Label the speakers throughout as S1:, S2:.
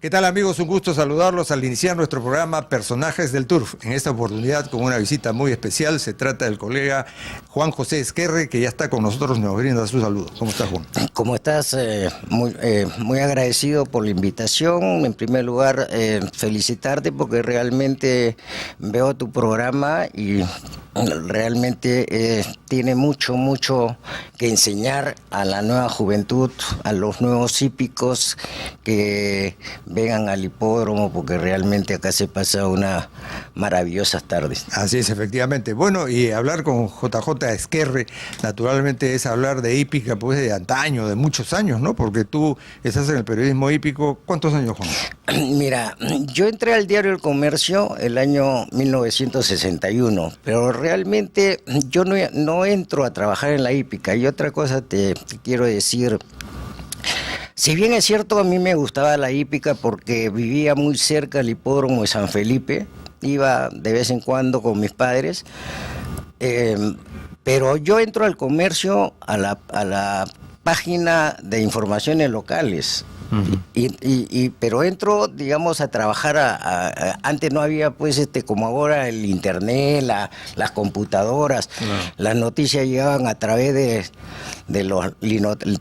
S1: ¿Qué tal, amigos? Un gusto saludarlos al iniciar nuestro programa Personajes del Turf. En esta oportunidad con una visita muy especial. Se trata del colega Juan José Ezquerre, que ya está con nosotros, nos brinda su saludo. ¿Cómo estás, Juan?
S2: ¿Cómo estás? Muy agradecido por la invitación. En primer lugar, felicitarte porque realmente veo tu programa y realmente tiene mucho que enseñar a la nueva juventud, a los nuevos hípicos que vengan al hipódromo, porque realmente acá se pasa unas maravillosas tardes.
S1: Así es, efectivamente. Bueno, y hablar con JJ Ezquerre, naturalmente es hablar de hípica, pues de antaño, de muchos años, ¿no? Porque tú estás en el periodismo hípico. ¿Cuántos años, Juan?
S2: Mira, yo entré al diario El Comercio el año 1961, pero realmente yo no entro a trabajar en la hípica. Y otra cosa te quiero decir. Si bien es cierto, a mí me gustaba la hípica porque vivía muy cerca del hipódromo de San Felipe, iba de vez en cuando con mis padres, pero yo entro al Comercio a la página de informaciones locales. Pero entro, digamos, a trabajar antes no había, pues, como ahora, el internet, las computadoras, las noticias llegaban a través de los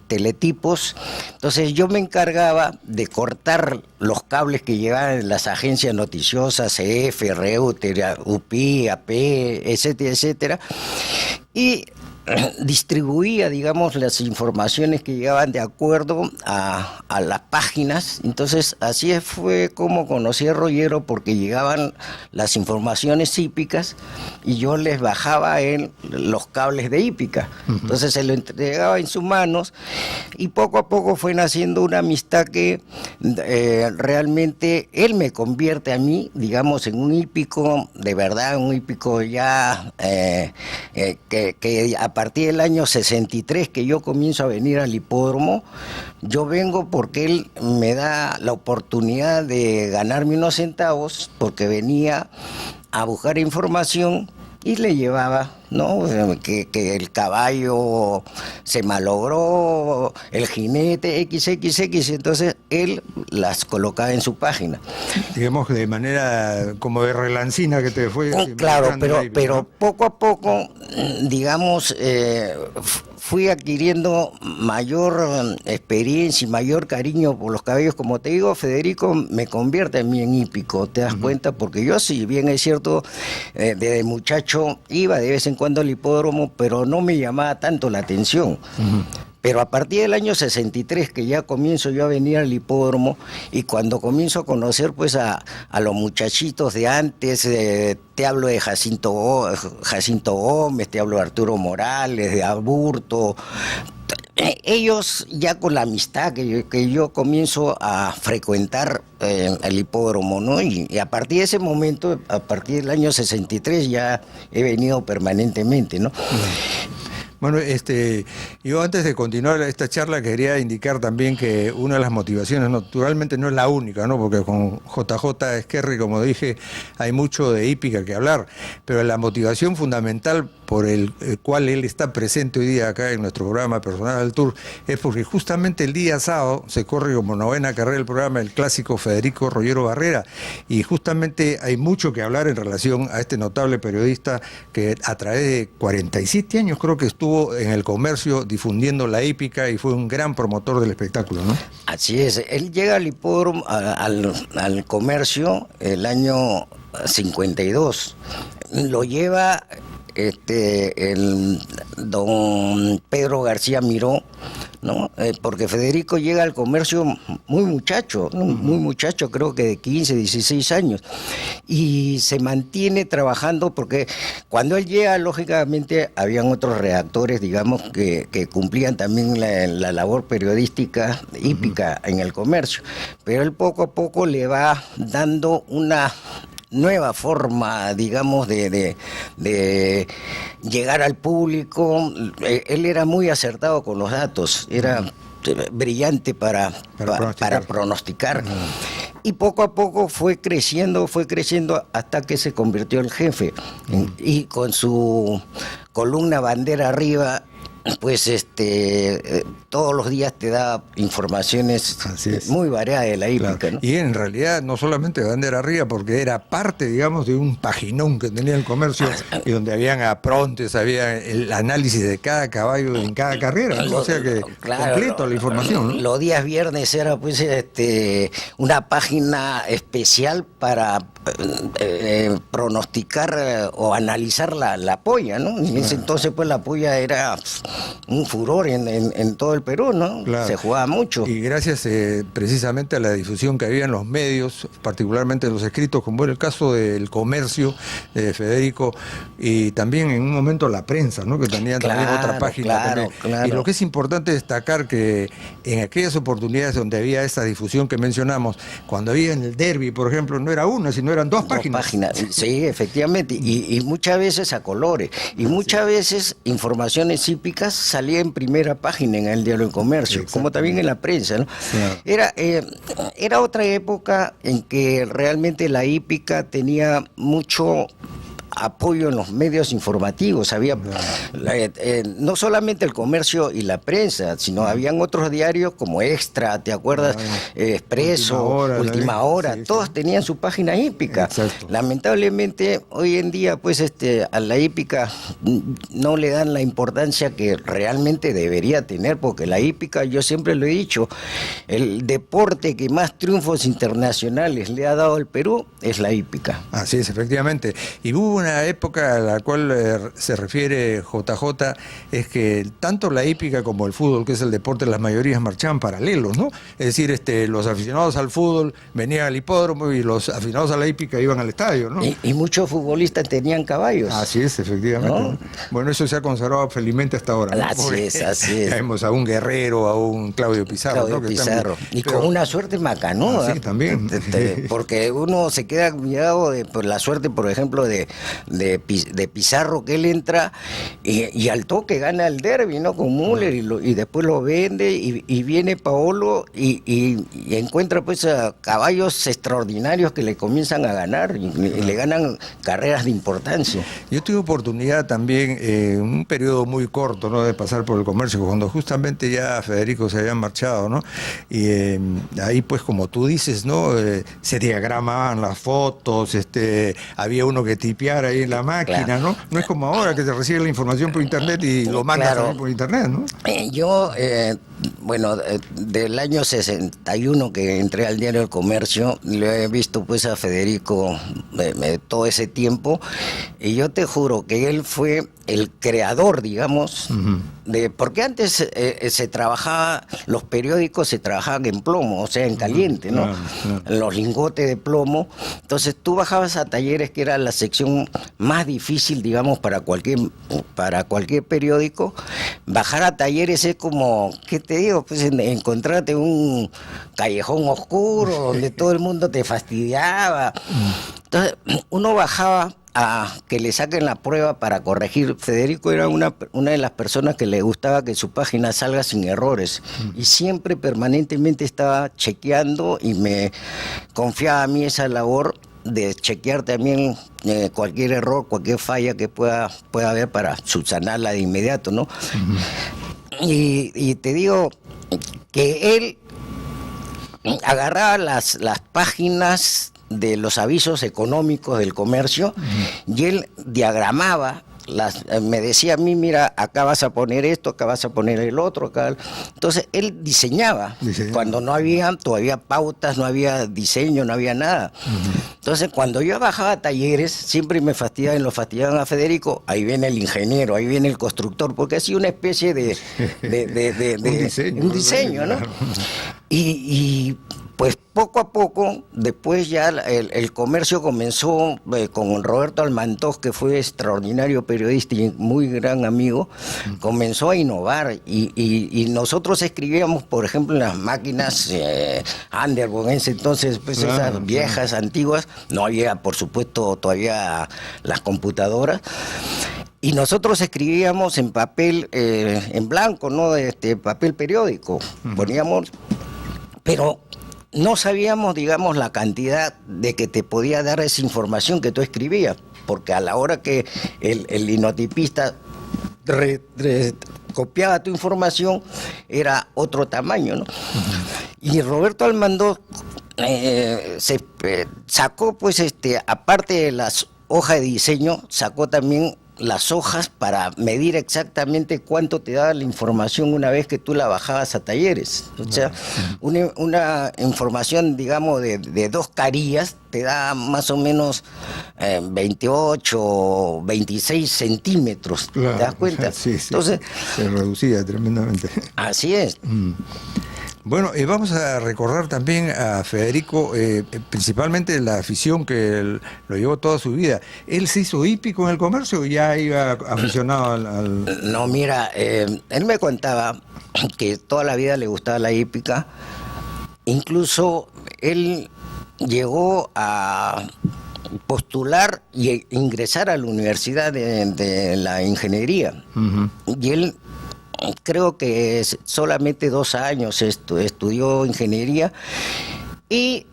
S2: teletipos. Entonces yo me encargaba de cortar los cables que llegaban en las agencias noticiosas, CF, Reuter, UPI, AP, etcétera, y distribuía, digamos, las informaciones que llegaban de acuerdo a las páginas. Entonces así fue como conocí a Rollero, porque llegaban las informaciones hípicas y yo les bajaba en los cables de hípica. Entonces se lo entregaba en sus manos y poco a poco fue naciendo una amistad que realmente él me convierte a mí, digamos, en un hípico de verdad, un hípico ya que a partir del año 63 que yo comienzo a venir al hipódromo, yo vengo porque él me da la oportunidad de ganarme unos centavos, porque venía a buscar información y le llevaba, ¿no? Que el caballo se malogró, el jinete XXX, entonces él las colocaba en su página.
S1: Digamos de manera como de relancina que te fue...
S2: Claro, pero poco a poco, digamos, fui adquiriendo mayor experiencia y mayor cariño por los caballos. Como te digo, Federico me convierte a mí en hípico, ¿te das cuenta? Porque yo, si bien es cierto, desde muchacho iba de vez en cuando al hipódromo, pero no me llamaba tanto la atención. Pero a partir del año 63 que ya comienzo yo a venir al hipódromo, y cuando comienzo a conocer, pues, a los muchachitos de antes, te hablo de Jacinto Gómez, te hablo de Arturo Morales, de Aburto, ellos ya con la amistad que yo comienzo a frecuentar el hipódromo, ¿no? Y a partir de ese momento, a partir del año 63 ya he venido permanentemente, ¿no?
S1: Bueno, yo antes de continuar esta charla quería indicar también que una de las motivaciones, naturalmente no es la única, ¿no? Porque con JJ Ezquerre, como dije, hay mucho de hípica que hablar, pero la motivación fundamental por el cual él está presente hoy día acá en nuestro programa Personajes del Tour es porque justamente el día sábado se corre como novena carrera del programa el clásico Federico Rollero Barrera, y justamente hay mucho que hablar en relación a este notable periodista que a través de 47 años creo que estuvo en el Comercio difundiendo la hípica y fue un gran promotor del espectáculo, ¿no?
S2: Así es, él llega al hipódromo, al Comercio el año 52, lo lleva el don Pedro García Miró, ¿no? Porque Federico llega al Comercio muy muchacho, ¿no? Muy muchacho, creo que de 15, 16 años, y se mantiene trabajando, porque cuando él llega, lógicamente, habían otros redactores, digamos, que cumplían también la labor periodística hípica en el Comercio, pero él poco a poco le va dando una nueva forma, digamos, de llegar al público. Él era muy acertado con los datos, era brillante para pronosticar. Y poco a poco fue creciendo hasta que se convirtió en jefe. Y con su columna bandera arriba, pues todos los días te da informaciones muy variadas de la hípica,
S1: claro,
S2: ¿no?
S1: Y en realidad no solamente bandera arriba, porque era parte, digamos, de un paginón que tenía el comercio, y donde habían aprontes, había el análisis de cada caballo en cada carrera, ¿no? O sea que completo la información, ¿no?
S2: Los días viernes era pues una página especial para pronosticar o analizar la polla, ¿no? En ese entonces pues la polla era un furor en todo el Perú, ¿no?
S1: Claro.
S2: Se jugaba mucho.
S1: Y gracias precisamente a la difusión que había en los medios, particularmente en los escritos, como era el caso del comercio de Federico, y también en un momento la prensa, ¿no? Que tenía también otra página.
S2: Claro.
S1: Y lo que es importante destacar que en aquellas oportunidades donde había esa difusión que mencionamos, cuando había en el derbi, por ejemplo, no era una, sino eran dos páginas.
S2: Sí, efectivamente, y muchas veces a colores, y muchas veces informaciones hípicas salía en primera página en el Diario del Comercio, como también en la prensa, ¿no? Claro. Era otra época en que realmente la hípica tenía mucho apoyo en los medios informativos. Había no solamente el comercio y la prensa, sino habían otros diarios como Extra, ¿te acuerdas? Expreso, Última Hora, todos tenían su página hípica. Exacto. Lamentablemente hoy en día pues a la hípica no le dan la importancia que realmente debería tener, porque la hípica, yo siempre lo he dicho, el deporte que más triunfos internacionales le ha dado al Perú es la hípica.
S1: Así es, efectivamente. Y hubo una época a la cual se refiere JJ, es que tanto la hípica como el fútbol, que es el deporte, las mayorías marchaban paralelos, ¿no? Es decir, los aficionados al fútbol venían al hipódromo y los aficionados a la hípica iban al estadio, ¿no?
S2: Y muchos futbolistas tenían caballos.
S1: Así es, efectivamente. ¿No? Bueno, eso se ha conservado felizmente hasta ahora, ¿no?
S2: Así es.
S1: Vemos a un Guerrero, a un Claudio Pizarro, ¿no?
S2: Pizarro. Y con una suerte macanuda.
S1: Sí, también.
S2: Porque uno se queda admirado por la suerte, por ejemplo, de Pizarro, que él entra y al toque gana el derbi, ¿no? Con Müller, y después lo vende, y viene Paolo y encuentra pues a caballos extraordinarios que le comienzan a ganar y le ganan carreras de importancia.
S1: Yo tuve oportunidad también en un periodo muy corto, ¿no?, de pasar por el comercio, cuando justamente ya Federico se había marchado, ¿no? Y ahí pues, como tú dices, ¿no?, se diagramaban las fotos, había uno que tipeara ahí en la máquina, ¿no? No es como ahora que se recibe la información por internet y lo mandas también por internet, ¿no?
S2: Yo, del año 61 que entré al Diario del Comercio, lo he visto pues a Federico todo ese tiempo, y yo te juro que él fue el creador, digamos, porque antes se trabajaba, los periódicos se trabajaban en plomo, o sea, en caliente, ¿no? Claro. Los lingotes de plomo. Entonces tú bajabas a Talleres, que era la sección más difícil, digamos, para cualquier periódico. Bajar a Talleres es como, ¿qué te digo? Pues encontrarte un callejón oscuro donde todo el mundo te fastidiaba. Entonces uno bajaba a que le saquen la prueba para corregir. Federico era una de las personas que le gustaba que su página salga sin errores, y siempre permanentemente estaba chequeando, y me confiaba a mí esa labor de chequear también cualquier error, cualquier falla que pueda haber para subsanarla de inmediato, ¿no? Y te digo que él agarraba las páginas de los avisos económicos del comercio, y él diagramaba me decía a mí, mira, acá vas a poner esto, acá vas a poner el otro, acá. Entonces él diseñaba cuando no había todavía pautas, no había diseño, no había nada. Entonces cuando yo bajaba a Talleres, siempre me fastidiaban a Federico, ahí viene el ingeniero, ahí viene el constructor, porque hacía una especie de un diseño, ¿no? Y pues poco a poco, después ya el comercio comenzó con Roberto Almantoz, que fue extraordinario periodista y muy gran amigo, comenzó a innovar, y nosotros escribíamos, por ejemplo, en las máquinas Underwood, en ese entonces, pues esas viejas, antiguas, no había, por supuesto, todavía las computadoras. Y nosotros escribíamos en papel, en blanco, ¿no? Papel periódico. Poníamos, pero no sabíamos, digamos, la cantidad de que te podía dar esa información que tú escribías, porque a la hora que el linotipista copiaba tu información, era otro tamaño, ¿no? Y Roberto Almandó sacó, pues, aparte de las hojas de diseño, sacó también las hojas para medir exactamente cuánto te daba la información una vez que tú la bajabas a talleres. O sea, una información, digamos, de 2 carillas te da más o menos 28, 26 centímetros.
S1: Claro,
S2: ¿te das cuenta?
S1: Sí, sí.
S2: Entonces,
S1: se reducía tremendamente.
S2: Así es.
S1: Bueno, vamos a recordar también a Federico, principalmente la afición que él lo llevó toda su vida. ¿Él se hizo hípico en el comercio o ya iba aficionado al...?
S2: No, mira, él me contaba que toda la vida le gustaba la hípica. Incluso él llegó a postular y ingresar a la Universidad de la Ingeniería. Y él, creo que solamente 2 años estudió ingeniería y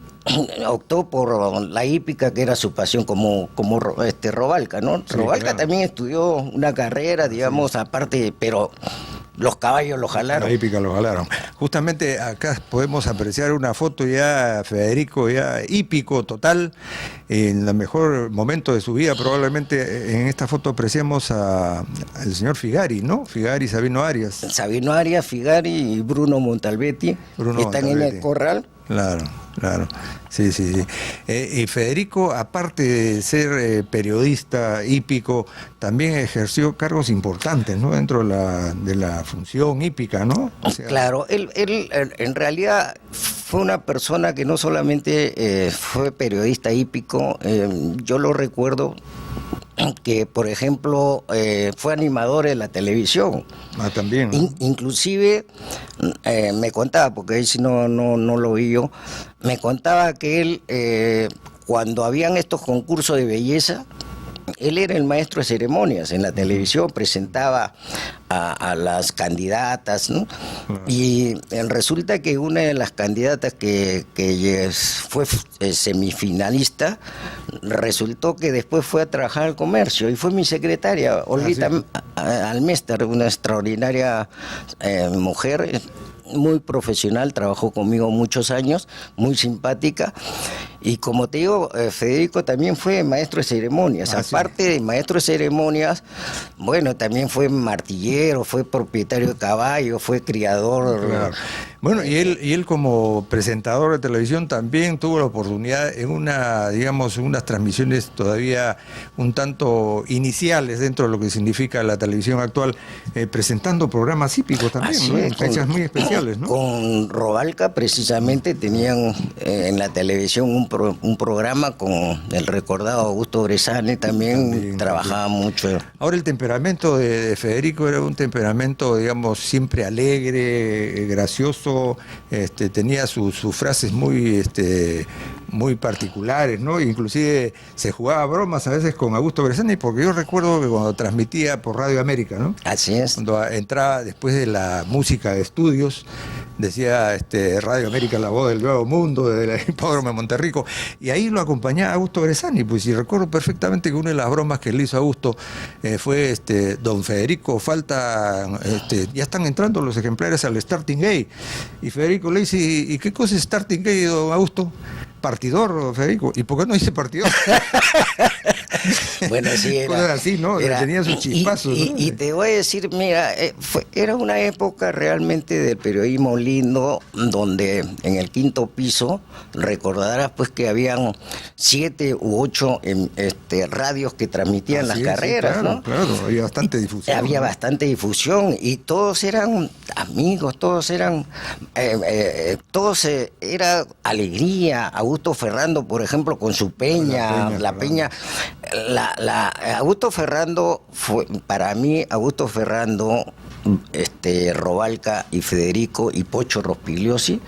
S2: optó por la hípica, que era su pasión, como Robalca, ¿no?
S1: Sí,
S2: Robalca
S1: claro.
S2: también estudió una carrera, digamos, aparte, pero los caballos lo jalaron.
S1: La hípica lo jalaron. Justamente acá podemos apreciar una foto ya, Federico, ya hípico total, en el mejor momento de su vida. Probablemente en esta foto apreciamos al señor Figari, ¿no? Figari, Sabino Arias.
S2: Sabino Arias, Figari y Bruno Montalbetti, que están en el corral.
S1: Claro, claro. Sí, sí, sí. Y Federico, aparte de ser periodista hípico, también ejerció cargos importantes, ¿no? Dentro de la función hípica, ¿no? O sea,
S2: claro, él en realidad fue una persona que no solamente fue periodista hípico, yo lo recuerdo que, por ejemplo, fue animador de la televisión.
S1: También.
S2: Inclusive me contaba, porque ahí sí no lo vi yo, me contaba que él, cuando habían estos concursos de belleza, él era el maestro de ceremonias en la televisión, presentaba a las candidatas, ¿no? Y resulta que una de las candidatas que fue semifinalista, resultó que después fue a trabajar al comercio y fue mi secretaria, Olguita Almester, una extraordinaria mujer, muy profesional, trabajó conmigo muchos años, muy simpática. Y como te digo, Federico también fue maestro de ceremonias. Aparte de maestro de ceremonias, bueno, también fue martillero, fue propietario de caballos, fue criador.
S1: Claro. Bueno, y él como presentador de televisión también tuvo la oportunidad en unas transmisiones todavía un tanto iniciales dentro de lo que significa la televisión actual, presentando programas hípicos también, ¿no? En fechas muy especiales, ¿no?
S2: Con Robalca precisamente tenían en la televisión un programa con el recordado Augusto Bresani, también trabajaba mucho.
S1: Ahora, el temperamento de Federico era un temperamento, digamos, siempre alegre, gracioso, tenía sus frases muy particulares, ¿no? Inclusive se jugaba bromas a veces con Augusto Bresani, porque yo recuerdo que cuando transmitía por Radio América, ¿no?
S2: Así es.
S1: Cuando entraba después de la música de estudios, decía Radio América, la voz del nuevo mundo, del hipódromo de Monterrico, y ahí lo acompañaba Augusto Bresani, pues, y recuerdo perfectamente que una de las bromas que le hizo a Augusto fue, don Federico, ya están entrando los ejemplares al Starting Gate, y Federico le dice, ¿y qué cosa es Starting Gate, don Augusto? Partidor, Federico. ¿Y por qué no dice partidor?
S2: Bueno, sí,
S1: era así, ¿no? Tenía sus chispazos.
S2: Y te voy a decir, mira, era una época realmente del periodismo lindo, donde en el 5º piso, recordarás pues que habían 7 u 8 radios que transmitían las carreras,
S1: sí, claro,
S2: ¿no?
S1: Claro, había bastante difusión.
S2: Había bastante difusión y todos eran amigos, todos era alegría. Augusto Ferrando, por ejemplo, con su peña, la peña. Augusto Ferrando fue, para mí, Robalca y Federico y Pocho Rospigliosi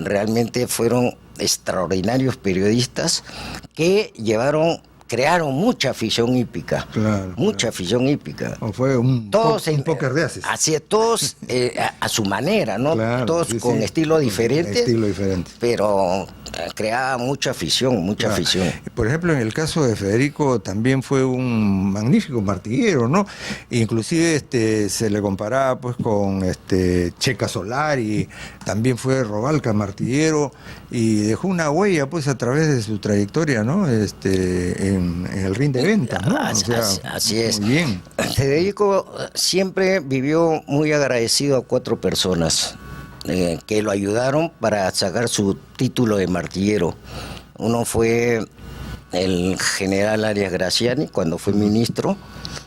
S2: realmente fueron extraordinarios periodistas que llevaron crearon mucha afición hípica, mucha afición hípica.
S1: O fue un póker de haces.
S2: Así es, todos a su manera, ¿no?
S1: Claro,
S2: todos con estilo diferente, pero creaba mucha afición, afición.
S1: Por ejemplo, en el caso de Federico también fue un magnífico martillero, ¿no? Inclusive se le comparaba pues con Checa Solari, también fue Robalca martillero y dejó una huella pues a través de su trayectoria, ¿no? En el ring de ventas, ¿no? O sea,
S2: así es.
S1: Muy bien.
S2: Federico siempre vivió muy agradecido a 4 personas que lo ayudaron para sacar su título de martillero. Uno fue el general Arias Graciani cuando fue ministro,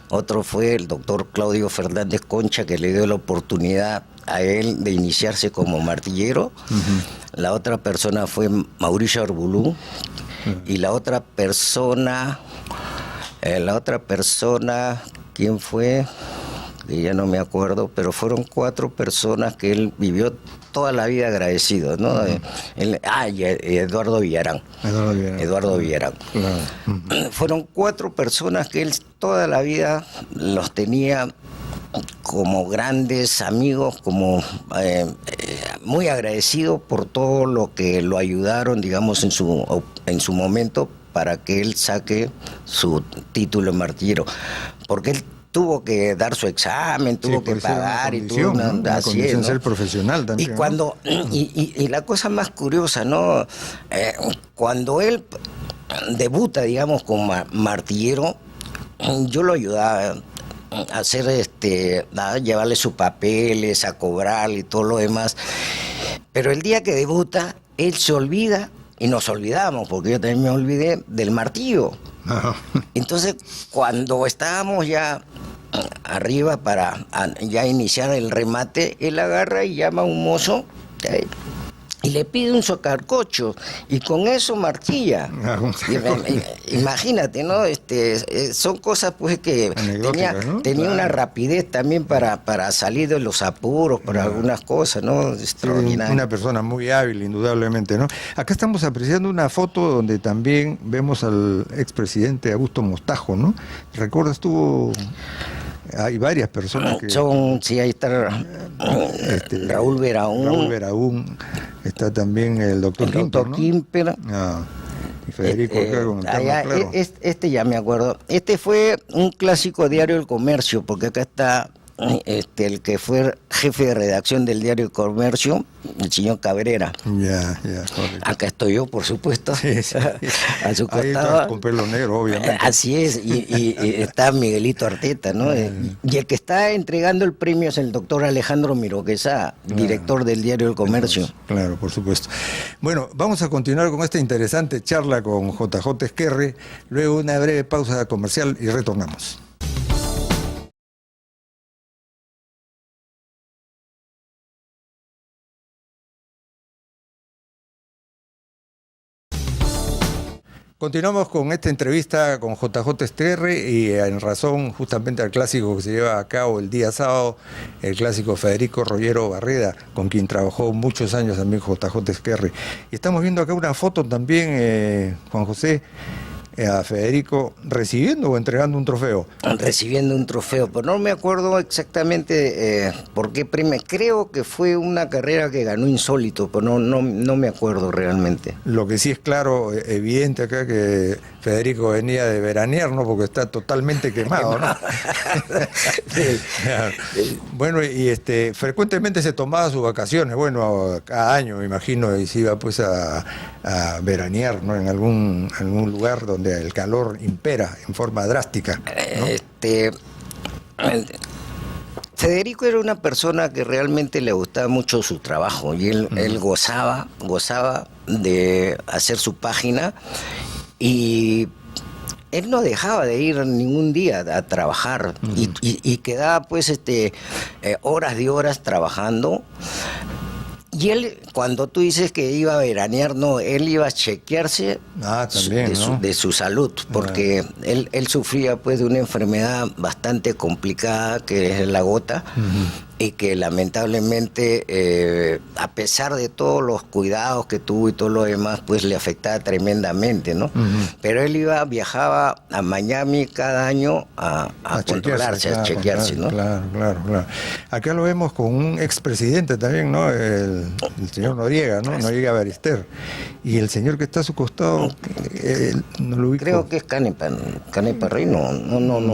S2: otro fue el doctor Claudio Fernández Concha, que le dio la oportunidad a él de iniciarse como martillero. La otra persona fue Mauricio Arbulú, y la otra persona, ¿quién fue? Que ya no me acuerdo, pero fueron 4 personas que él vivió toda la vida agradecido, ¿no? Y Eduardo Villarán. Eduardo Villarán. Fueron 4 personas que él toda la vida los tenía como grandes amigos, como muy agradecido por todo lo que lo ayudaron, digamos, en su momento para que él saque su título de martillero. Porque él tuvo que dar su examen, tuvo que pagar y tuvo
S1: una condición, ¿no? Ser profesional también.
S2: Y cuando y la cosa más curiosa, ¿no? Cuando él debuta, digamos, como martillero, yo lo ayudaba a hacer a llevarle sus papeles, a cobrar y todo lo demás. Pero el día que debuta, él se olvida, y nos olvidamos, porque yo también me olvidé del martillo. Entonces, cuando estábamos ya arriba para ya iniciar el remate, él agarra y llama a un mozo y le pide un socarcocho, y con eso martilla. Imagínate, ¿no? Son cosas pues que tenía una rapidez también para salir de los apuros, para algunas cosas, ¿no? Extraordinario.
S1: Una persona muy hábil, indudablemente, ¿no? Acá estamos apreciando una foto donde también vemos al expresidente Augusto Mostajo, ¿no? ¿Recuerdas tú? Hay varias personas que...
S2: Sí, ahí está Raúl
S1: Veraún, está también el doctor
S2: Quimper.
S1: Y Federico acá con el tema, claro.
S2: Ya me acuerdo. Este fue un clásico diario El Comercio, porque acá está el que fue jefe de redacción del diario El Comercio, el señor Cabrera.
S1: Ya, correcto.
S2: Acá estoy yo, por supuesto.
S1: Sí.
S2: A su
S1: ahí
S2: costado.
S1: Está con pelo negro, obviamente.
S2: Así es, y está Miguelito Arteta, ¿no? Y el que está entregando el premio es el doctor Alejandro Miroquesa, director del diario El Comercio.
S1: Claro, por supuesto. Bueno, vamos a continuar con esta interesante charla con JJ Ezquerri, luego una breve pausa comercial y retornamos. Continuamos con esta entrevista con JJ Ezquerri y en razón justamente al clásico que se lleva a cabo el día sábado, el clásico Federico Rollero Barreda, con quien trabajó muchos años también JJ Ezquerri. Y estamos viendo acá una foto también, Juan José, a Federico recibiendo o entregando un trofeo.
S2: Recibiendo un trofeo, pero no me acuerdo exactamente por qué premio. Creo que fue una carrera que ganó insólito, pero no me acuerdo realmente.
S1: Lo que sí es claro, evidente acá, que Federico venía de veranear, ¿no? Porque está totalmente quemado, ¿no? Bueno, y frecuentemente se tomaba sus vacaciones, bueno, cada año me imagino, y se iba pues a veranear, ¿no? En algún lugar donde el calor impera en forma drástica, ¿no?
S2: Federico era una persona que realmente le gustaba mucho su trabajo y él gozaba de hacer su página, y él no dejaba de ir ningún día a trabajar y quedaba pues horas de horas trabajando. Y él, cuando tú dices que iba a veranear, no, él iba a chequearse
S1: también,
S2: de su salud, porque él sufría pues de una enfermedad bastante complicada, que es la gota, y que lamentablemente, a pesar de todos los cuidados que tuvo y todo lo demás, pues le afectaba tremendamente, ¿no? Pero él viajaba a Miami cada año a controlarse, a chequearse, ¿no?
S1: Claro. Acá lo vemos con un expresidente también, ¿no? El señor Noriega, ¿no? Noriega Ballester. Y el señor que está a su costado, no lo ubico.
S2: Creo que es Canepa Rey, no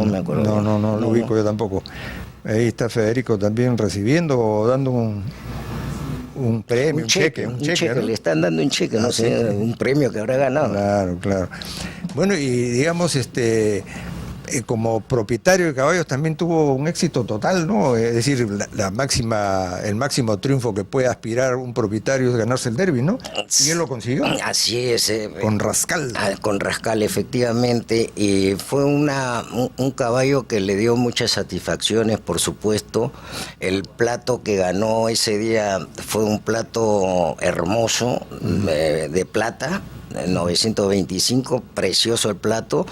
S2: me acuerdo.
S1: No lo ubico yo tampoco. Ahí está Federico también recibiendo o dando un premio, un cheque, ¿no?
S2: Le están dando un cheque, no sé, un premio que habrá ganado.
S1: Claro. Bueno, y digamos, como propietario de caballos también tuvo un éxito total, ¿no? Es decir, el máximo triunfo que puede aspirar un propietario es ganarse el derbi, ¿no? Y él lo consiguió.
S2: Así es.
S1: Con Rascal.
S2: Con Rascal, efectivamente. Y fue un caballo que le dio muchas satisfacciones, por supuesto. El plato que ganó ese día fue un plato hermoso, de plata, 925, precioso el plato.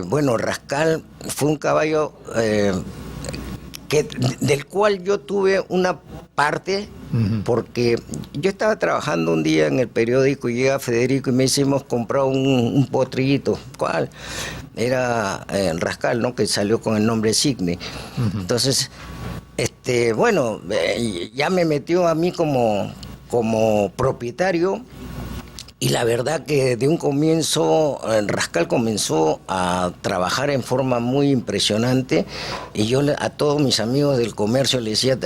S2: Bueno, Rascal fue un caballo del cual yo tuve una parte, porque yo estaba trabajando un día en el periódico y llega Federico y me dice, hemos comprado un potrillito. ¿Cuál? Era Rascal, ¿no? Que salió con el nombre Signe. Entonces, bueno, ya me metió a mí como propietario. Y la verdad que de un comienzo, Rascal comenzó a trabajar en forma muy impresionante, y yo a todos mis amigos del comercio les decía,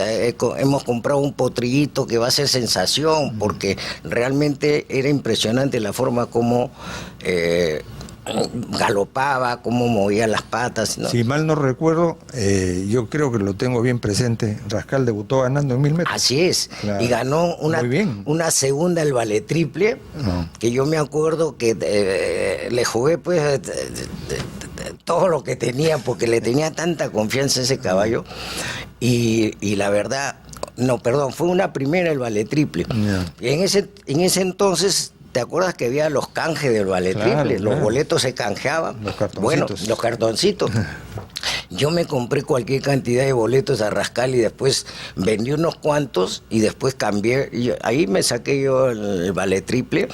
S2: hemos comprado un potrillito que va a ser sensación, porque realmente era impresionante la forma como galopaba, cómo movía las patas, ¿no?
S1: Si mal no recuerdo, yo creo que lo tengo bien presente, Rascal debutó ganando en 1000 metros.
S2: Así es, claro. Y ganó una segunda el vale triple, que yo me acuerdo que le jugué pues todo lo que tenía, porque le tenía tanta confianza a ese caballo, y la verdad, fue una primera el vale triple. Y en ese entonces, ¿te acuerdas que había los canjes del vale triple? Los boletos se canjeaban.
S1: Los cartoncitos.
S2: Bueno, los cartoncitos. Yo me compré cualquier cantidad de boletos a Rascal y después vendí unos cuantos y después cambié. Ahí me saqué yo el vale triple,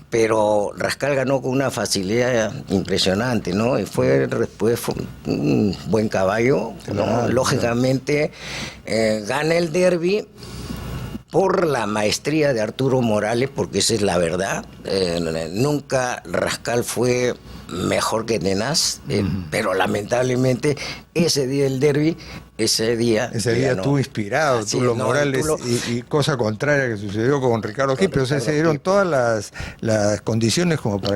S2: pero Rascal ganó con una facilidad impresionante, ¿no? Y después fue un buen caballo, ¿no? Lógicamente, gana el derbi por la maestría de Arturo Morales, porque esa es la verdad. Nunca Rascal fue mejor que Tenaz, pero lamentablemente ese día del derbi, ese día
S1: tú inspirado, Arturo Morales, y cosa contraria que sucedió con Ricardo Quispe, o sea, se dieron todas las condiciones como para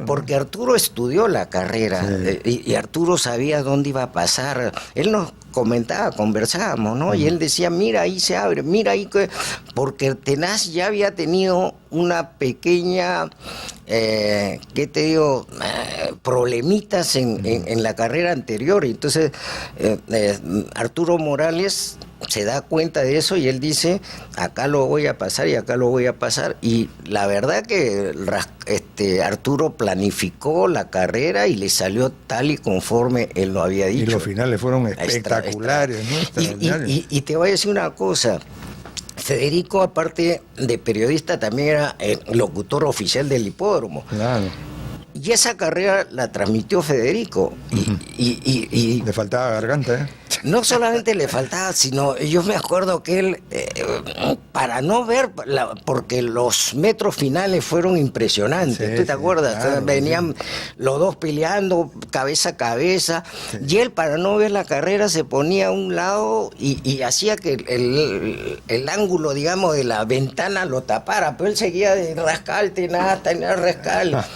S2: porque Arturo estudió la carrera, y Arturo sabía dónde iba a pasar. Él nos conversábamos, ¿no? Y él decía, mira, ahí se abre, mira ahí, porque Tenaz ya había tenido una pequeña, ¿qué te digo? Problemitas en la carrera anterior. Entonces, Arturo Morales se da cuenta de eso y él dice, acá lo voy a pasar y acá lo voy a pasar. Y la verdad que Arturo planificó la carrera y le salió tal y conforme él lo había dicho.
S1: Y los finales fueron espectaculares, ¿no?
S2: Y te voy a decir una cosa. Federico, aparte de periodista, también era el locutor oficial del hipódromo.
S1: Claro.
S2: Y esa carrera la transmitió Federico. Y
S1: le faltaba garganta, ¿eh?
S2: No solamente le faltaba, sino yo me acuerdo que él, para no ver, porque los metros finales fueron impresionantes, ¿tú te acuerdas? Claro, venían los dos peleando cabeza a cabeza, y él, para no ver la carrera, se ponía a un lado y hacía que el ángulo, digamos, de la ventana lo tapara, pero él seguía de Rascal, Tenaz, Rascal.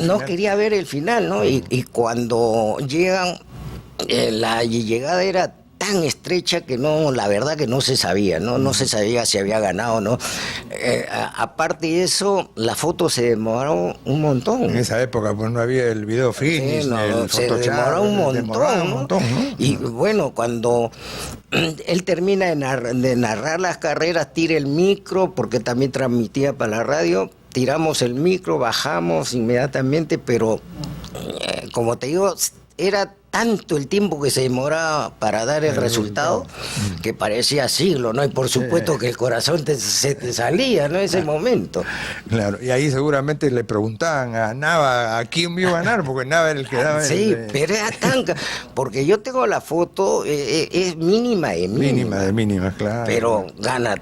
S2: No quería ver el final, ¿no? Y cuando llegan, la llegada era tan estrecha que la verdad que no se sabía, no se sabía si había ganado o no. Aparte de eso, la foto se demoró un montón.
S1: En esa época pues no había el video finish,
S2: se demoró un montón, ¿no? Y bueno, cuando él termina de narrar las carreras, tira el micro, porque también transmitía para la radio, tiramos el micro, bajamos inmediatamente, pero como te digo, era tanto el tiempo que se demoraba para dar el resultado, que parecía siglo, ¿no? Y por supuesto que el corazón se te salía, ¿no? En ese momento.
S1: Claro, y ahí seguramente le preguntaban a Nava a quién iba a ganar, porque Nava era el que daba.
S2: Sí, pero era tan... Porque yo tengo la foto, es mínima de mínima.
S1: Mínima de mínima, claro.
S2: Pero gana.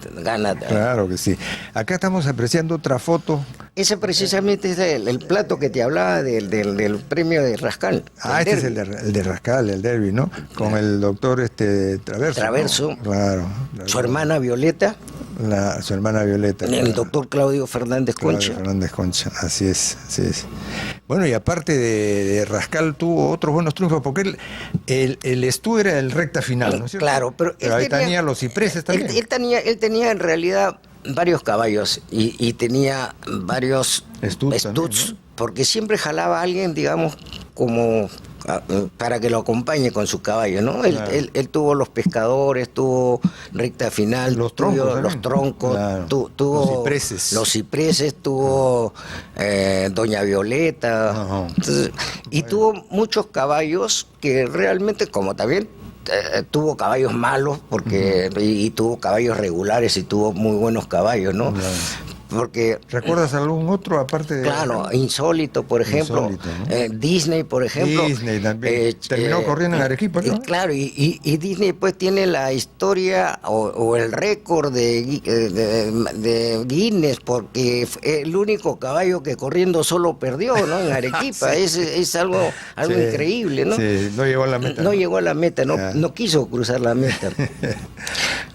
S1: Claro que sí. Acá estamos apreciando otra foto.
S2: Ese precisamente es el plato que te hablaba del premio de Rascal.
S1: Este es el de Rascal, el derby, ¿no? Con el doctor Traverso.
S2: Traverso.
S1: ¿no? Claro.
S2: Su hermana Violeta.
S1: Su hermana Violeta.
S2: El doctor Claudio Fernández Concha.
S1: Fernández Concha, así es. Bueno, y aparte de Rascal tuvo otros buenos triunfos, porque el Estú era el recta final, ¿no es cierto?
S2: Claro, pero
S1: ahí tenía los cipreses también.
S2: Él tenía en realidad varios caballos y tenía varios estuds, ¿no? Porque siempre jalaba a alguien, digamos, como para que lo acompañe con su caballo, ¿no? Claro. Él tuvo los pescadores, tuvo recta final,
S1: los troncos,
S2: claro. Tuvo los cipreses, tuvo Doña Violeta, entonces, y tuvo muchos caballos que realmente, como también tuvo caballos malos, porque y tuvo caballos regulares y tuvo muy buenos caballos, ¿no? Claro. Porque,
S1: ¿recuerdas algún otro aparte de...?
S2: Claro, Insólito, por ejemplo, Insólito, ¿no? Disney, por ejemplo.
S1: Disney también. Terminó corriendo en Arequipa, ¿no?
S2: Claro, y Disney pues tiene la historia o el récord de Guinness, porque el único caballo que corriendo solo perdió, ¿no? En Arequipa. Sí. Es algo increíble, ¿no?
S1: Sí, no llegó a la meta.
S2: No llegó a la meta, no quiso cruzar la meta.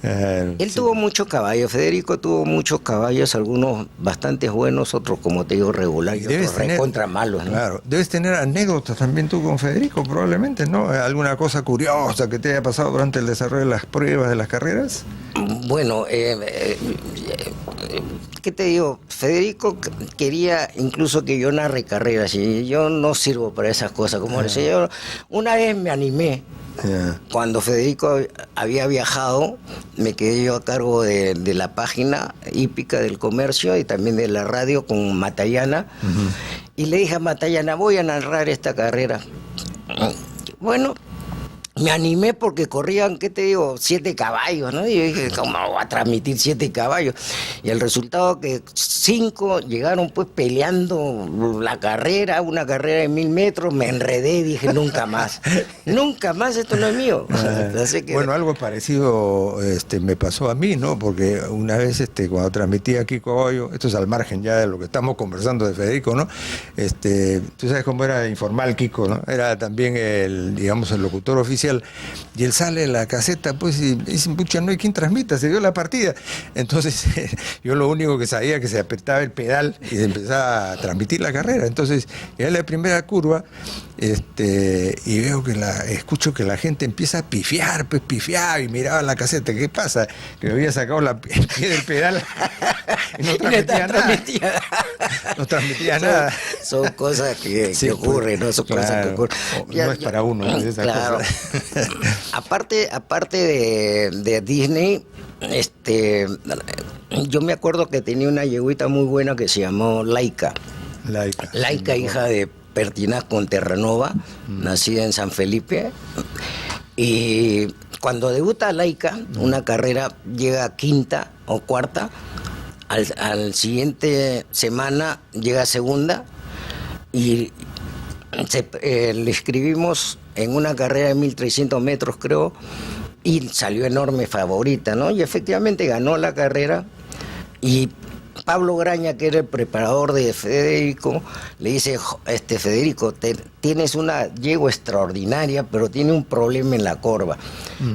S2: Él tuvo muchos caballos, Federico tuvo muchos caballos, algunos bastante buenos, otros, como te digo, regular y otros recontra malos, ¿no?
S1: Claro, debes tener anécdotas también tú con Federico, probablemente, ¿no? ¿Alguna cosa curiosa que te haya pasado durante el desarrollo de las pruebas, de las carreras?
S2: Bueno, ¿qué te digo? Federico quería incluso que yo narre carreras y yo no sirvo para esas cosas, como decía yo. Una vez me animé. Cuando Federico había viajado, me quedé yo a cargo de la página hípica del comercio y también de la radio con Matallana. Y le dije a Matallana, voy a narrar esta carrera. Bueno, me animé porque corrían, ¿qué te digo? 7 caballos, ¿no? Y yo dije, ¿cómo voy a transmitir 7 caballos? Y el resultado que 5 llegaron pues peleando la carrera, una carrera de 1000 metros, me enredé y dije, nunca más, esto no es mío. Así que...
S1: Bueno, algo parecido me pasó a mí, ¿no? Porque una vez cuando transmití a Kiko Goyo, esto es al margen ya de lo que estamos conversando de Federico, ¿no? Tú sabes cómo era informal Kiko, ¿no? Era también el locutor oficial. Y él sale en la caseta, pues, y dice, pucha, no hay quien transmita, se dio la partida. Entonces, yo lo único que sabía que se apretaba el pedal y se empezaba a transmitir la carrera. Entonces, era la primera curva, y veo escucho que la gente empieza a pifiar, y miraba la caseta, ¿qué pasa? Que me había sacado el pie del pedal y no transmitía nada. No transmitía nada.
S2: Son cosas que ocurren, ¿no? Son cosas que ocurren.
S1: No es para uno, ¿no? Esa
S2: claro.
S1: cosa.
S2: Aparte de Disney, yo me acuerdo que tenía una yeguita muy buena que se llamó Laika, hija de Pertinaz con Terranova, nacida en San Felipe. Y cuando debuta Laika, una carrera llega quinta o cuarta, al siguiente semana llega segunda y le escribimos en una carrera de 1300 metros, creo, y salió enorme favorita, ¿no? Y efectivamente ganó la carrera. Y Pablo Graña, que era el preparador de Federico, le dice, Federico, tienes una yegua extraordinaria, pero tiene un problema en la corva.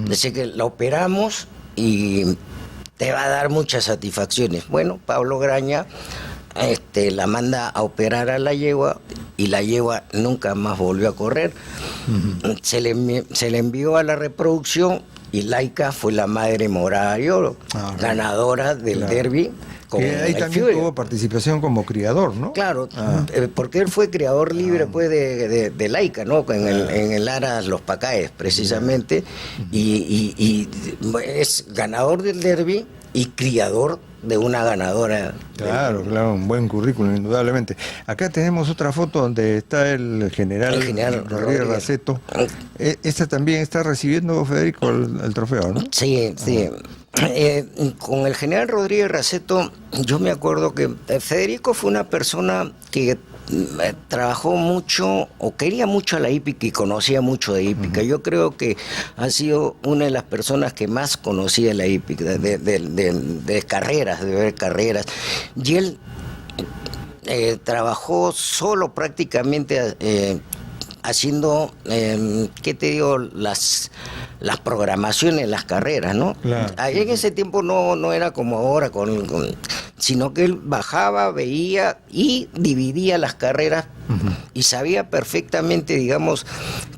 S2: Dice que la operamos y te va a dar muchas satisfacciones. Bueno, Pablo Graña la manda a operar a la yegua y la yegua nunca más volvió a correr. Se le envió a la reproducción y Laika fue la madre morada de oro, ganadora del derby.
S1: Ahí también tuvo participación como criador, ¿no?
S2: Claro, porque él fue criador libre pues de Laika, ¿no? En el Aras Los Pacaes, precisamente, y es ganador del derby y criador de una ganadora.
S1: Claro, un buen currículum, indudablemente. Acá tenemos otra foto donde está el general Rodríguez Raceto. Esta también está recibiendo, Federico, el trofeo, ¿no?
S2: Sí, sí. Con el general Rodríguez Raceto, yo me acuerdo que Federico fue una persona que trabajó mucho o quería mucho a la hípica y conocía mucho de hípica. Yo creo que ha sido una de las personas que más conocía la hípica, de carreras, de ver carreras. Y él trabajó solo prácticamente haciendo, ¿qué te digo? Las programaciones, las carreras, ¿no?
S1: Claro,
S2: ahí en ese tiempo no era como ahora, sino que él bajaba, veía y dividía las carreras y sabía perfectamente, digamos,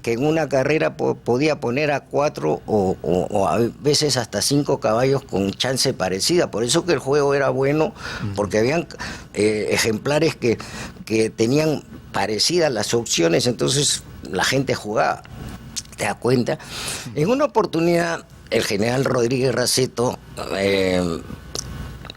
S2: que en una carrera podía poner a 4 o a veces hasta 5 caballos con chance parecida. Por eso que el juego era bueno, porque habían ejemplares que tenían parecidas las opciones, entonces la gente jugaba. ¿Te das cuenta? En una oportunidad, el general Rodríguez Raceto,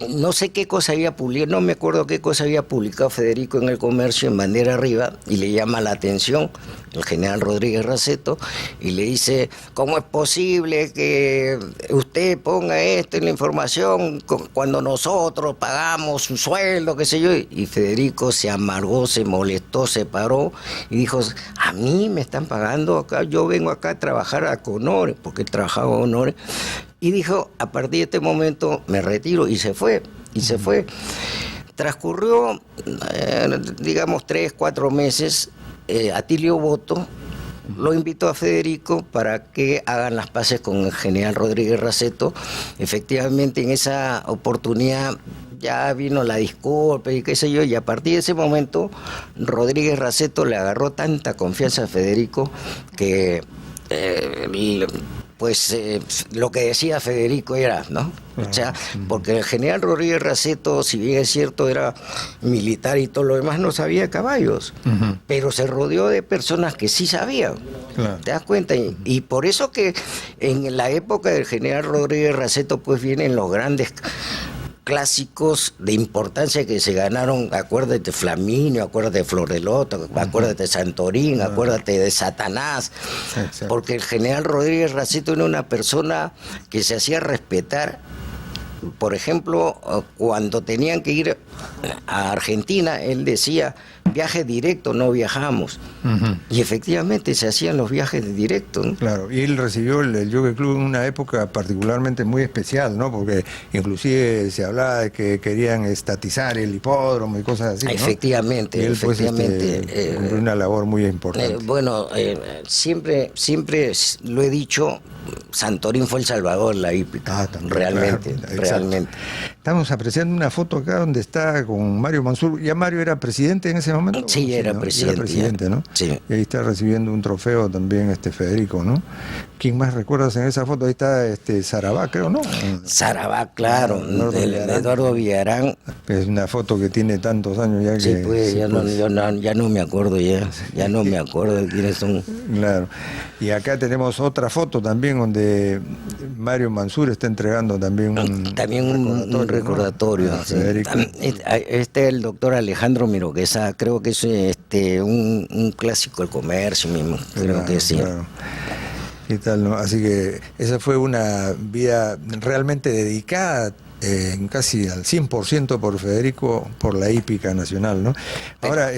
S2: no sé qué cosa había publicado, no me acuerdo qué cosa había publicado Federico en El Comercio, en bandera arriba, y le llama la atención el general Rodríguez Raceto y le dice: ¿cómo es posible que usted ponga esto en la información cuando nosotros pagamos su sueldo, qué sé yo? Y Federico se amargó, se molestó, se paró y dijo: a mí me están pagando acá, yo vengo acá a trabajar con honores, porque él trabajaba con honores. Y dijo: a partir de este momento me retiro, y se fue, Transcurrió, digamos, 3, 4 meses. Atilio Boto lo invitó a Federico para que hagan las paces con el general Rodríguez Raceto. Efectivamente, en esa oportunidad ya vino la disculpa y qué sé yo, y a partir de ese momento Rodríguez Raceto le agarró tanta confianza a Federico que lo que decía Federico era, ¿no? O sea, porque el general Rodríguez Raceto, si bien es cierto, era militar y todo lo demás, no sabía de caballos, pero se rodeó de personas que sí sabían. Claro. ¿Te das cuenta? Y por eso que en la época del general Rodríguez Raceto, pues vienen los grandes clásicos de importancia que se ganaron. Acuérdate Flaminio, acuérdate Flor de Loto, acuérdate Santorín, acuérdate de Satanás. Exacto. Porque el general Rodríguez Raceto era una persona que se hacía respetar. Por ejemplo, cuando tenían que ir a Argentina, él decía: viaje directo, no viajamos. Y efectivamente se hacían los viajes directos, ¿no?
S1: Claro, y él recibió el Jockey Club en una época particularmente muy especial, ¿no? Porque inclusive se hablaba de que querían estatizar el hipódromo y cosas así, ¿no?
S2: Efectivamente,
S1: y él,
S2: efectivamente.
S1: Pues, cumplió una labor muy importante.
S2: Siempre lo he dicho, Santorín fue el salvador de la hípica, realmente, claro, realmente.
S1: Estamos apreciando una foto acá donde está con Mario Mansur. ¿Ya Mario era presidente en ese momento?
S2: Sí, era, ¿no? Presidente.
S1: Era presidente, ¿no?
S2: Sí.
S1: Y ahí está recibiendo un trofeo también Federico, ¿no? ¿Quién más recuerdas en esa foto? Ahí está Sarabá, creo, ¿no?
S2: Sarabá, claro, Eduardo Villarán.
S1: Es una foto que tiene tantos años ya que...
S2: Sí, pues, ya no me acuerdo ya no me acuerdo de quiénes son.
S1: Claro. Y acá tenemos otra foto también donde Mario Mansur está entregando también un
S2: recordatorio.
S1: ¿no?
S2: Sí. Este es el doctor Alejandro Miroquesa, creo que es un clásico del comercio mismo, creo que sí.
S1: Claro. ¿Qué tal, no? Así que esa fue una vida realmente dedicada casi al 100% por Federico, por la hípica nacional, ¿no? Ahora,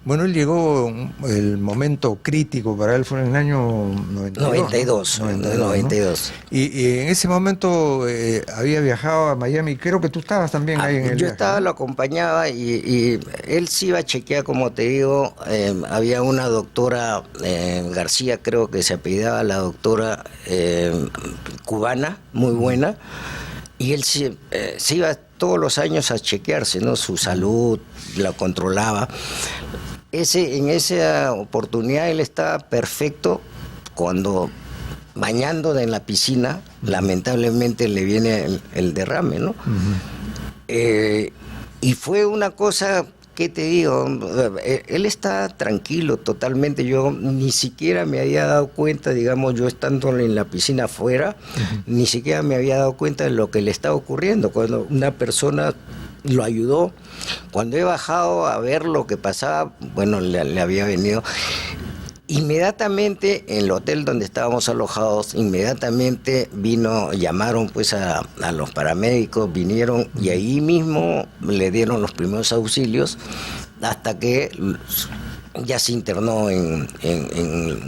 S1: bueno, él llegó, el momento crítico para él fue en el año 92. ¿no? ¿no? Y en ese momento había viajado a Miami, creo que tú estabas también ahí en el viaje,
S2: estaba, ¿no? Lo acompañaba y él sí iba a chequear, como te digo, había una doctora García, creo que se apellidaba, la doctora cubana, muy buena. Y él se iba todos los años a chequearse, ¿no? Su salud, la controlaba. En esa oportunidad él estaba perfecto. Cuando bañando en la piscina, lamentablemente le viene el derrame, ¿no? Y fue una cosa ¿qué te digo? Él está tranquilo totalmente. Yo ni siquiera me había dado cuenta, digamos, yo estando en la piscina afuera, ni siquiera me había dado cuenta de lo que le estaba ocurriendo. Cuando una persona lo ayudó, cuando he bajado a ver lo que pasaba, bueno, le había venido. Inmediatamente en el hotel donde estábamos alojados, inmediatamente llamaron pues a los paramédicos, vinieron y ahí mismo le dieron los primeros auxilios hasta que ya se internó en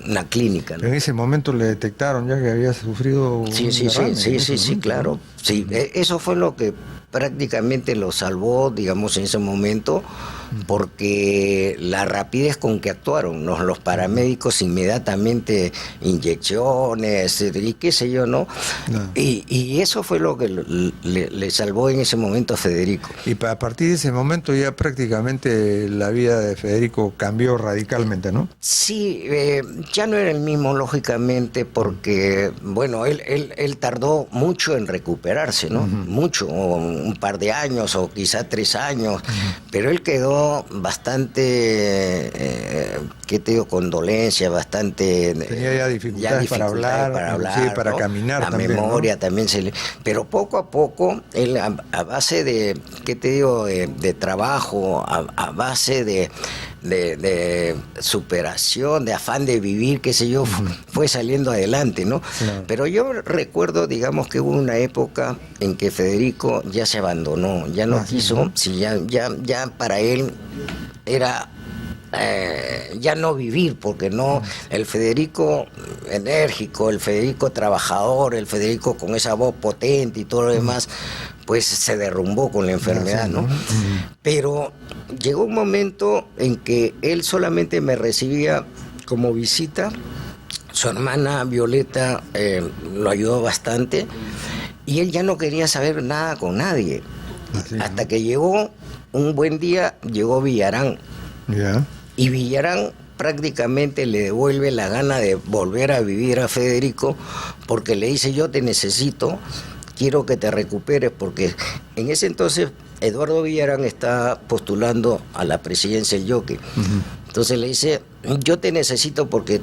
S2: una clínica, ¿no?
S1: En ese momento le detectaron ya que había sufrido
S2: sí,
S1: derrame,
S2: claro. Sí, eso fue lo que prácticamente lo salvó, digamos, en ese momento, porque la rapidez con que actuaron los paramédicos, inmediatamente inyecciones y qué sé yo, ¿no? Y eso fue lo que le salvó en ese momento a Federico.
S1: Y a partir de ese momento ya prácticamente la vida de Federico cambió radicalmente, ¿no?
S2: Sí, ya no era el mismo, lógicamente, porque, bueno, él tardó mucho en recuperarse, ¿no? Mucho, un par de años o quizá 3 años, pero él quedó bastante, ¿qué te digo? Con dolencia, bastante...
S1: Tenía ya dificultades para hablar, sí, para
S2: ¿no?
S1: caminar
S2: la
S1: también,
S2: memoria,
S1: ¿no?
S2: también se le... Pero poco a poco, él a base de, ¿qué te digo? De trabajo, a base de superación, de afán de vivir, qué sé yo, fue saliendo adelante, ¿no?
S1: Claro.
S2: Pero yo recuerdo, digamos, que hubo una época en que Federico ya se abandonó, ya no quiso, sí, ya para él era ya no vivir, porque no, el Federico enérgico, el Federico trabajador, el Federico con esa voz potente y todo lo demás, pues se derrumbó con la enfermedad, ¿no? Pero llegó un momento en que él solamente me recibía como visita. Su hermana Violeta lo ayudó bastante y él ya no quería saber nada con nadie. Hasta que llegó un buen día, llegó Villarán.
S1: Ya.
S2: Y Villarán prácticamente le devuelve la gana de volver a vivir a Federico, porque le dice: yo te necesito, quiero que te recuperes, porque en ese entonces Eduardo Villarán está postulando a la presidencia del Jockey. Entonces le dice: yo te necesito porque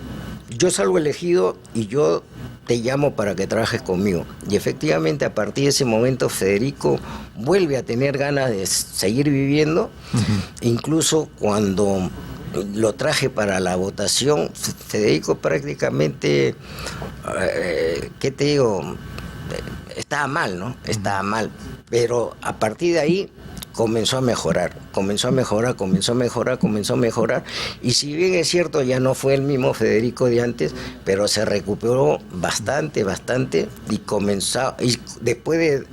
S2: yo salgo elegido y yo te llamo para que trabajes conmigo. Y efectivamente, a partir de ese momento, Federico vuelve a tener ganas de seguir viviendo. Incluso cuando lo traje para la votación, Federico prácticamente, ¿qué te digo? Estaba mal, ¿no? Estaba mal. Pero a partir de ahí comenzó a mejorar. Y si bien es cierto, ya no fue el mismo Federico de antes, pero se recuperó bastante, y comenzó, y después de,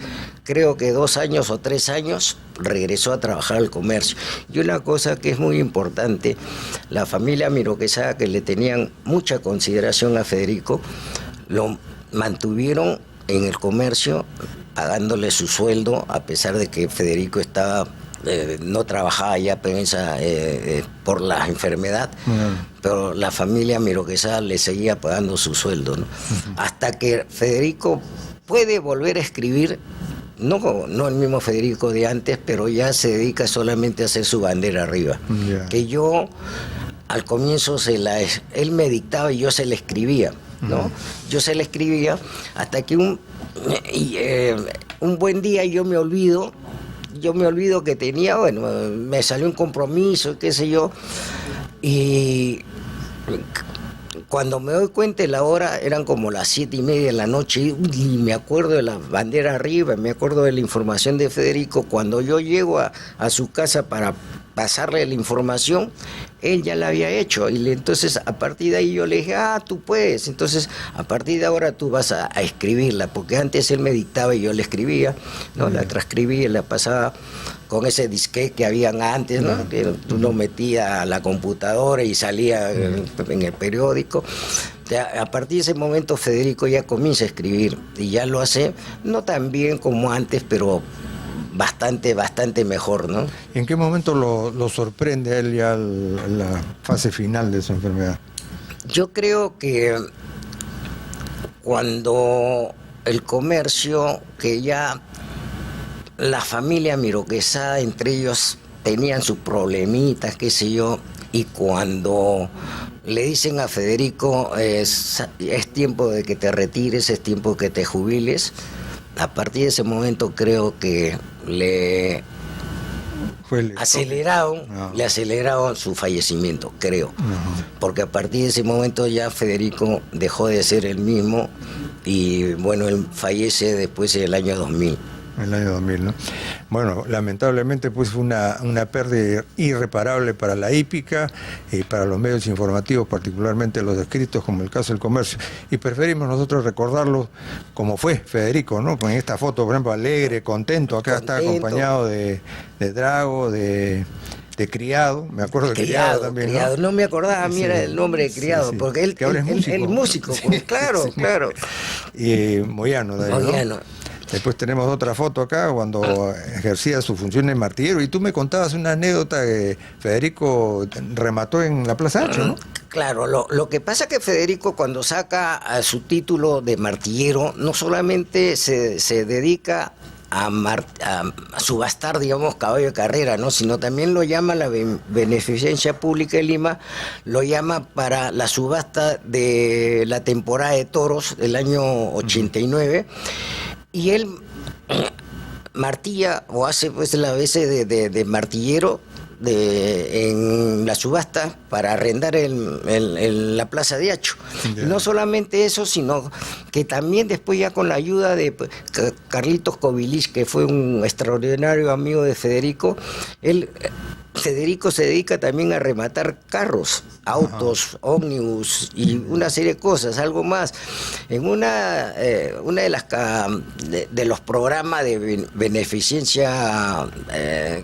S2: creo que 2 años o 3 años, regresó a trabajar al comercio. Y una cosa que es muy importante, la familia Miró Quesada, que le tenían mucha consideración a Federico, lo mantuvieron en el comercio, pagándole su sueldo, a pesar de que Federico estaba no trabajaba ya por la enfermedad, pero la familia Miró Quesada le seguía pagando su sueldo, ¿no? Hasta que Federico puede volver a escribir, no el mismo Federico de antes, pero ya se dedica solamente a hacer su bandera arriba. Que yo al comienzo él me dictaba y yo se le escribía, ¿no? Yo se le escribía hasta que un buen día yo me olvido que tenía, bueno, me salió un compromiso, qué sé yo, y cuando me doy cuenta de la hora, eran como las 7:30 de la noche, y me acuerdo de la bandera arriba, me acuerdo de la información de Federico. Cuando yo llego a su casa para pasarle la información, él ya la había hecho, y entonces a partir de ahí yo le dije: tú puedes, entonces a partir de ahora tú vas a escribirla, porque antes él me dictaba y yo le escribía, ¿no? La transcribía y la pasaba con ese disquete que habían antes, ¿no? Que tú lo metías a la computadora y salía en el periódico. A partir de ese momento Federico ya comienza a escribir, y ya lo hace no tan bien como antes, pero bastante mejor, ¿no?
S1: ¿Y en qué momento lo sorprende a él ya la fase final de su enfermedad?
S2: Yo creo que cuando el comercio, que ya la familia Miró Quesada, entre ellos tenían sus problemitas, qué sé yo, y cuando le dicen a Federico, es tiempo de que te retires, es tiempo que te jubiles, a partir de ese momento creo que le aceleraron su fallecimiento, creo. Porque a partir de ese momento ya Federico dejó de ser el mismo y bueno, él fallece después del año 2000.
S1: El año 2000, ¿no? Bueno, lamentablemente pues fue una pérdida irreparable para la hípica y para los medios informativos, particularmente los escritos, como el caso del Comercio. Y preferimos nosotros recordarlo como fue Federico, ¿no? Pues en esta foto, por ejemplo, alegre, contento, acá está acompañado de Drago, de Criado, me acuerdo de Criado también,
S2: Criado. ¿No? No me acordaba, mira, el nombre de Criado, porque él es músico, pues, claro, claro.
S1: Y Moyano,
S2: Moyano.
S1: ¿no? Después tenemos otra foto acá cuando ejercía su función de martillero, y tú me contabas una anécdota que Federico remató en la Plaza Ancho, ¿no?
S2: Claro, lo que pasa es que Federico cuando saca su título de martillero no solamente se dedica a subastar, digamos, caballo de carrera, ¿no? Sino también lo llama la Beneficencia Pública de Lima, lo llama para la subasta de la temporada de toros del año 89, y él martilla o hace pues la veces de martillero en la subasta para arrendar la Plaza de Hacho. Yeah. No solamente eso, sino que también después ya con la ayuda de Carlitos Kovilich, que fue un extraordinario amigo de Federico, Federico se dedica también a rematar carros, autos, ómnibus y una serie de cosas, algo más. En una de las de los programas de beneficencia,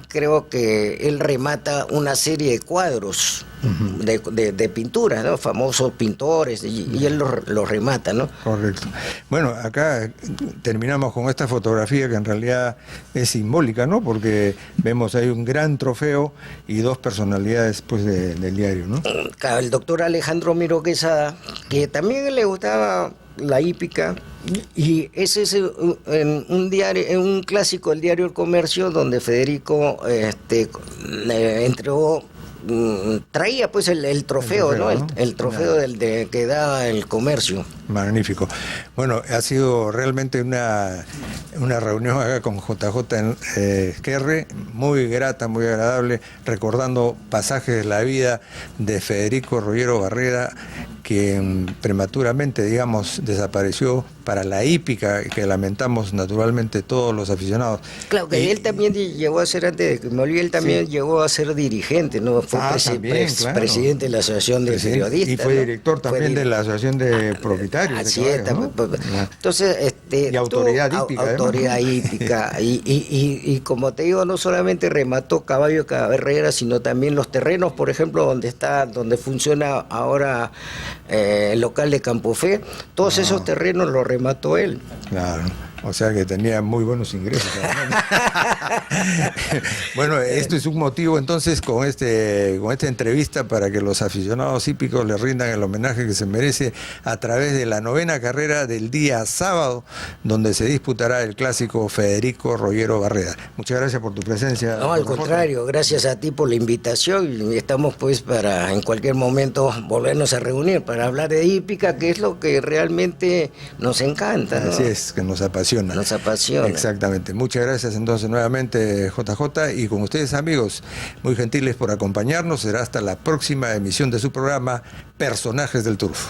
S2: creo que él remata una serie de cuadros de pintura, ¿no? Famosos pintores, y él los remata, ¿no?
S1: Correcto. Bueno, acá terminamos con esta fotografía que en realidad es simbólica, ¿no? Porque vemos ahí un gran trofeo y dos personalidades pues del diario, ¿no?
S2: Claro, el doctor Alejandro Miro Quesada, que también le gustaba la hípica, y ese es un clásico del diario El Comercio, donde Federico entregó, traía pues el trofeo, ¿no? El trofeo que da El Comercio.
S1: Magnífico. Bueno, ha sido realmente una reunión acá con JJ Esquerre, muy grata, muy agradable, recordando pasajes de la vida de Federico Rollero Barreda, que prematuramente, digamos, desapareció para la hípica, que lamentamos naturalmente todos los aficionados.
S2: Claro, que él también llegó a ser, antes de que me olvide, él también llegó a ser dirigente, ¿no? Fue presidente de la Asociación de Periodistas.
S1: Y fue director también de la Asociación de Propietarios.
S2: Así es, ¿no? Entonces,
S1: y autoridad hípica.
S2: Autoridad hípica. Y como te digo, no solamente remató caballo de carrera, sino también los terrenos, por ejemplo, donde funciona ahora el local de Campofé, todos esos terrenos los remató él.
S1: Claro. O sea que tenía muy buenos ingresos. Bueno, esto es un motivo entonces con esta entrevista para que los aficionados hípicos le rindan el homenaje que se merece a través de la 9ª carrera del día sábado, donde se disputará el clásico Federico Rollero Barreda. Muchas gracias por tu presencia.
S2: No, al contrario, gracias a ti por la invitación, y estamos pues para en cualquier momento volvernos a reunir para hablar de hípica, que es lo que realmente nos encanta, ¿no?
S1: Así es, que nos apasiona.
S2: Nos apasiona.
S1: Exactamente. Muchas gracias entonces nuevamente, JJ, y con ustedes, amigos, muy gentiles por acompañarnos. Será hasta la próxima emisión de su programa Personajes del Turf.